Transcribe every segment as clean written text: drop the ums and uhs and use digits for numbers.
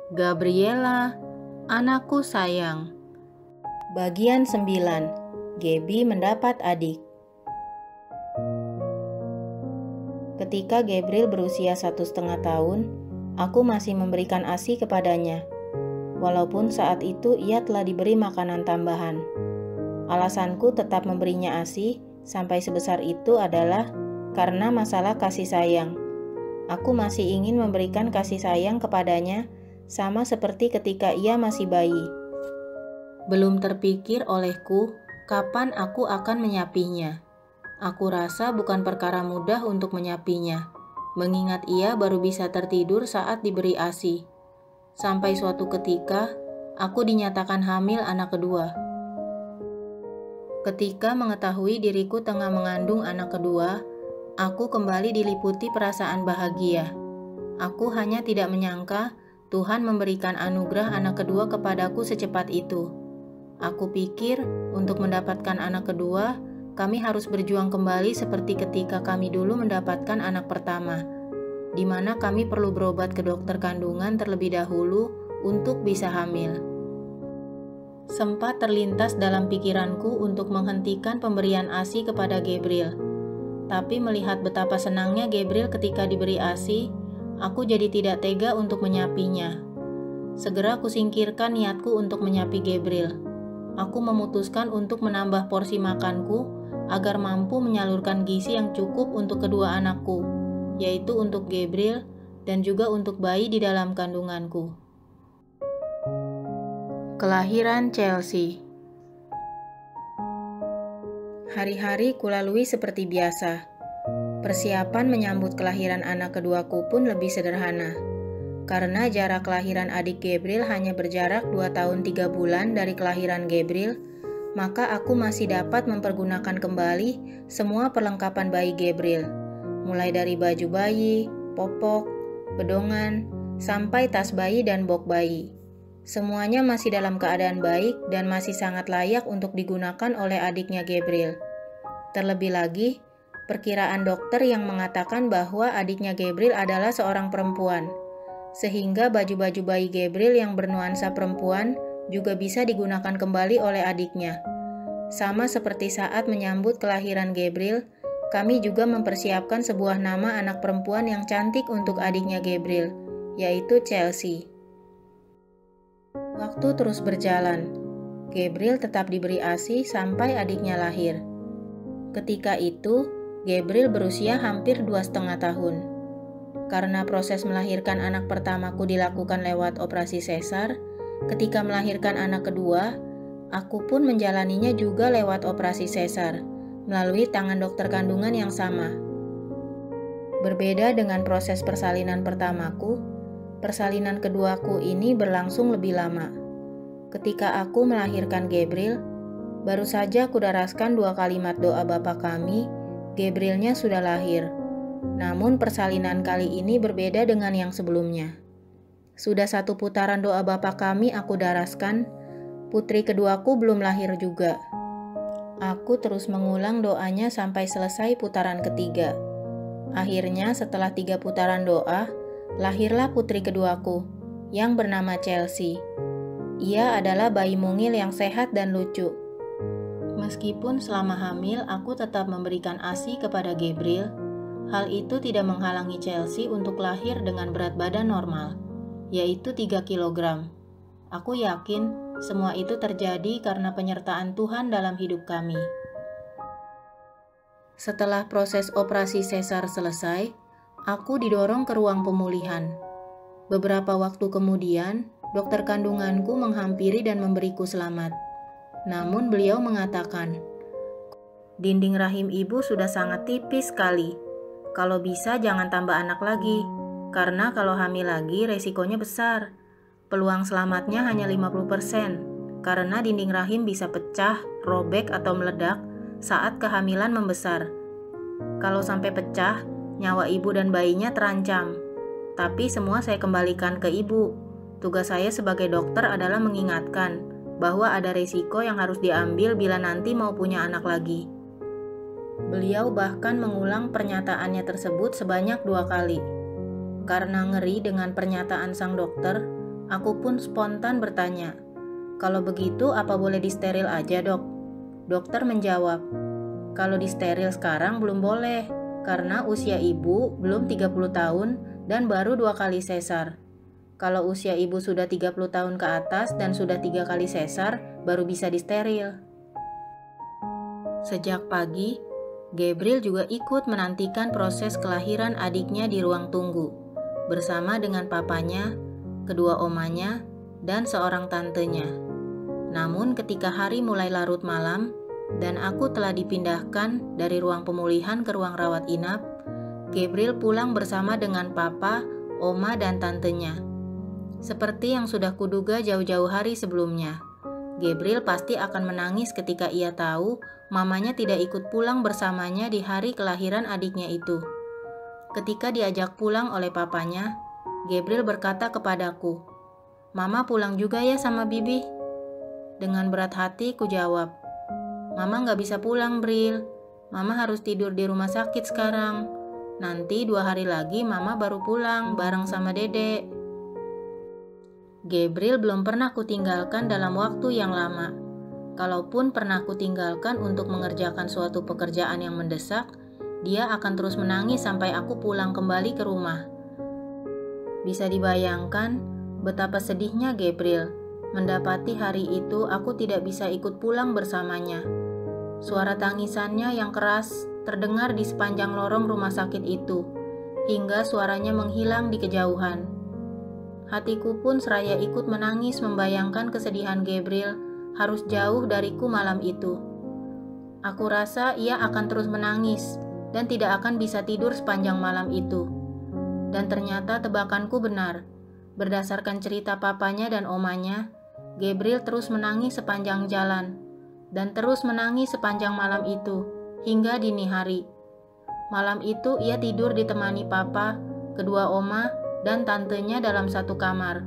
Gabriela, anakku sayang. Bagian 9. Gaby mendapat adik. Ketika Gabriel berusia 1,5 tahun, aku masih memberikan ASI kepadanya. Walaupun saat itu ia telah diberi makanan tambahan. Alasanku tetap memberinya ASI sampai sebesar itu adalah karena masalah kasih sayang. Aku masih ingin memberikan kasih sayang kepadanya sama seperti ketika ia masih bayi. Belum terpikir olehku kapan aku akan menyapinya. Aku rasa bukan perkara mudah untuk menyapinya, mengingat ia baru bisa tertidur saat diberi ASI. Sampai suatu ketika, aku dinyatakan hamil anak kedua. Ketika mengetahui diriku tengah mengandung anak kedua, aku kembali diliputi perasaan bahagia. Aku hanya tidak menyangka Tuhan memberikan anugerah anak kedua kepadaku secepat itu. Aku pikir untuk mendapatkan anak kedua, kami harus berjuang kembali seperti ketika kami dulu mendapatkan anak pertama, di mana kami perlu berobat ke dokter kandungan terlebih dahulu untuk bisa hamil. Sempat terlintas dalam pikiranku untuk menghentikan pemberian ASI kepada Gabriel. Tapi melihat betapa senangnya Gabriel ketika diberi ASI, aku jadi tidak tega untuk menyapinya. Segera aku singkirkan niatku untuk menyapi Gabriel. Aku memutuskan untuk menambah porsi makanku agar mampu menyalurkan gizi yang cukup untuk kedua anakku, yaitu untuk Gabriel dan juga untuk bayi di dalam kandunganku. Kelahiran Chelsea. Hari-hari kulalui seperti biasa. Persiapan menyambut kelahiran anak keduaku pun lebih sederhana. Karena jarak kelahiran adik Gabriel hanya berjarak 2 tahun 3 bulan dari kelahiran Gabriel, maka aku masih dapat mempergunakan kembali semua perlengkapan bayi Gabriel. Mulai dari baju bayi, popok, bedongan, sampai tas bayi dan box bayi. Semuanya masih dalam keadaan baik dan masih sangat layak untuk digunakan oleh adiknya Gabriel. Terlebih lagi, perkiraan dokter yang mengatakan bahwa adiknya Gabriel adalah seorang perempuan, sehingga baju-baju bayi Gabriel yang bernuansa perempuan juga bisa digunakan kembali oleh adiknya. Sama seperti saat menyambut kelahiran Gabriel, kami juga mempersiapkan sebuah nama anak perempuan yang cantik untuk adiknya Gabriel, yaitu Chelsea. Waktu terus berjalan. Gabriel tetap diberi ASI sampai adiknya lahir. Ketika itu, Gabriel berusia hampir 2,5 tahun. Karena proses melahirkan anak pertamaku dilakukan lewat operasi sesar, ketika melahirkan anak kedua, aku pun menjalaninya juga lewat operasi sesar, melalui tangan dokter kandungan yang sama. Berbeda dengan proses persalinan pertamaku, persalinan keduaku ini berlangsung lebih lama. Ketika aku melahirkan Gabriel, baru saja kudaraskan 2 kalimat doa Bapa kami, Gabrielnya sudah lahir. Namun persalinan kali ini berbeda dengan yang sebelumnya. Sudah 1 putaran doa Bapa kami aku daraskan, putri keduaku belum lahir juga. Aku terus mengulang doanya sampai selesai putaran ketiga. Akhirnya setelah 3 putaran doa, lahirlah putri keduaku, yang bernama Chelsea. Ia adalah bayi mungil yang sehat dan lucu. Meskipun selama hamil aku tetap memberikan ASI kepada Gabriel, hal itu tidak menghalangi Chelsea untuk lahir dengan berat badan normal, yaitu 3 kg. Aku yakin semua itu terjadi karena penyertaan Tuhan dalam hidup kami. Setelah proses operasi sesar selesai, aku didorong ke ruang pemulihan. Beberapa waktu kemudian, dokter kandunganku menghampiri dan memberiku selamat. Namun beliau mengatakan, dinding rahim ibu sudah sangat tipis sekali. Kalau bisa jangan tambah anak lagi, karena kalau hamil lagi resikonya besar. Peluang selamatnya hanya 50%, karena dinding rahim bisa pecah, robek atau meledak saat kehamilan membesar. Kalau sampai pecah, nyawa ibu dan bayinya terancam. Tapi semua saya kembalikan ke ibu. Tugas saya sebagai dokter adalah mengingatkan bahwa ada risiko yang harus diambil bila nanti mau punya anak lagi. Beliau bahkan mengulang pernyataannya tersebut sebanyak 2 kali. Karena ngeri dengan pernyataan sang dokter, Aku pun spontan bertanya, "Kalau begitu apa boleh disteril aja, Dok?" Dokter menjawab, "Kalau disteril sekarang belum boleh, karena usia ibu belum 30 tahun dan baru 2 kali sesar. Kalau usia ibu sudah 30 tahun ke atas dan sudah 3 kali sesar, baru bisa disteril." Sejak pagi, Gabriel juga ikut menantikan proses kelahiran adiknya di ruang tunggu, bersama dengan papanya, kedua omanya, dan seorang tantenya. Namun ketika hari mulai larut malam, dan aku telah dipindahkan dari ruang pemulihan ke ruang rawat inap, Gabriel pulang bersama dengan papa, oma, dan tantenya. Seperti yang sudah kuduga jauh-jauh hari sebelumnya, Gabriel pasti akan menangis ketika ia tahu mamanya tidak ikut pulang bersamanya di hari kelahiran adiknya itu. Ketika diajak pulang oleh papanya, Gabriel berkata kepadaku, "Mama pulang juga ya sama Bibi?" Dengan berat hati ku jawab, "Mama gak bisa pulang, Bril. Mama harus tidur di rumah sakit sekarang. Nanti 2 hari lagi Mama baru pulang bareng sama Dede." Gabriel belum pernah kutinggalkan dalam waktu yang lama. Kalaupun pernah kutinggalkan untuk mengerjakan suatu pekerjaan yang mendesak, dia akan terus menangis sampai aku pulang kembali ke rumah. Bisa dibayangkan betapa sedihnya Gabriel mendapati hari itu aku tidak bisa ikut pulang bersamanya. Suara tangisannya yang keras terdengar di sepanjang lorong rumah sakit itu, hingga suaranya menghilang di kejauhan. Hatiku pun seraya ikut menangis membayangkan kesedihan Gabriel harus jauh dariku malam itu. Aku rasa ia akan terus menangis dan tidak akan bisa tidur sepanjang malam itu. Dan ternyata tebakanku benar. Berdasarkan cerita papanya dan omanya, Gabriel terus menangis sepanjang jalan, dan terus menangis sepanjang malam itu, hingga dini hari. Malam itu ia tidur ditemani papa, kedua oma, dan tantenya dalam satu kamar.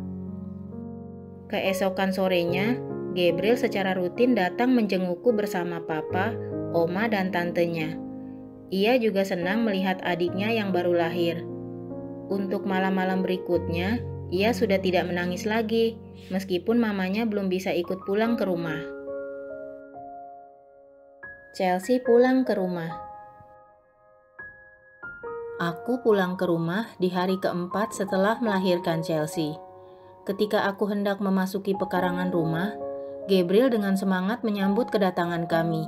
Keesokan sorenya, Gabriel secara rutin datang menjengukku bersama papa, oma, dan tantenya. Ia juga senang melihat adiknya yang baru lahir. Untuk malam-malam berikutnya, ia sudah tidak menangis lagi, meskipun mamanya belum bisa ikut pulang ke rumah. Chelsea pulang ke rumah. Aku pulang ke rumah di hari keempat setelah melahirkan Chelsea. Ketika aku hendak memasuki pekarangan rumah, Gabriel dengan semangat menyambut kedatangan kami.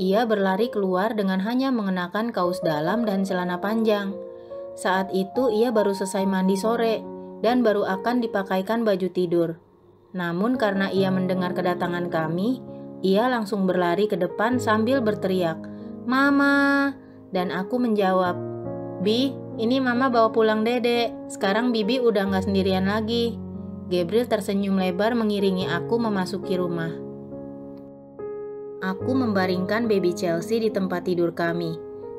Ia berlari keluar dengan hanya mengenakan kaos dalam dan celana panjang. Saat itu ia baru selesai mandi sore dan baru akan dipakaikan baju tidur. Namun karena ia mendengar kedatangan kami, ia langsung berlari ke depan sambil berteriak, "Mama!" Dan aku menjawab, "Bi, ini Mama bawa pulang Dede. Sekarang Bibi udah gak sendirian lagi." Gabriel tersenyum lebar mengiringi aku memasuki rumah. Aku membaringkan baby Chelsea di tempat tidur kami,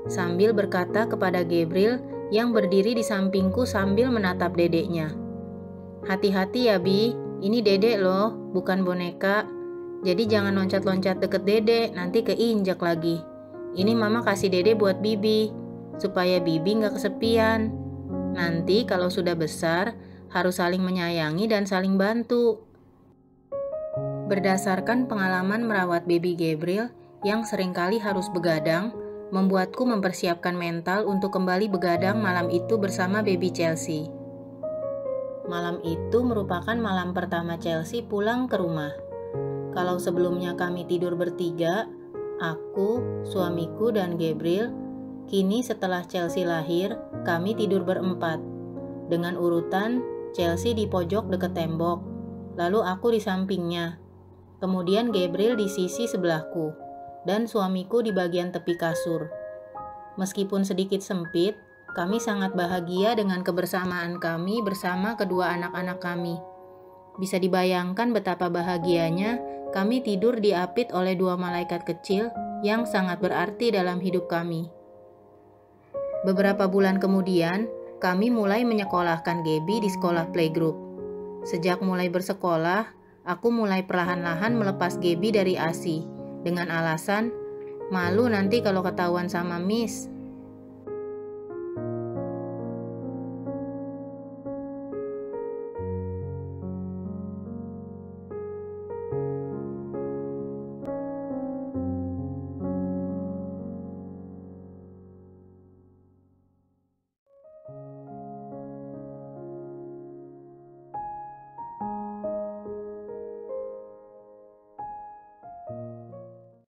sambil berkata kepada Gabriel yang berdiri di sampingku sambil menatap dedeknya, "Hati-hati ya Bi, ini dedek loh, bukan boneka. Jadi jangan loncat-loncat deket dedek, nanti keinjak lagi. Ini Mama kasih dedek buat Bibi, supaya Bibi gak kesepian. Nanti kalau sudah besar, harus saling menyayangi dan saling bantu." Berdasarkan pengalaman merawat baby Gabriel yang seringkali harus begadang, membuatku mempersiapkan mental untuk kembali begadang malam itu bersama baby Chelsea. Malam itu merupakan malam pertama Chelsea pulang ke rumah. Kalau sebelumnya kami tidur bertiga, aku, suamiku, dan Gabriel, kini setelah Chelsea lahir, kami tidur berempat. Dengan urutan, Chelsea di pojok dekat tembok, lalu aku di sampingnya. Kemudian Gabriel di sisi sebelahku, dan suamiku di bagian tepi kasur. Meskipun sedikit sempit, kami sangat bahagia dengan kebersamaan kami bersama kedua anak-anak kami. Bisa dibayangkan betapa bahagianya kami tidur diapit oleh 2 malaikat kecil yang sangat berarti dalam hidup kami. Beberapa bulan kemudian, kami mulai menyekolahkan Gaby di sekolah playgroup. Sejak mulai bersekolah, aku mulai perlahan-lahan melepas Gaby dari ASI dengan alasan, "Malu nanti kalau ketahuan sama Miss."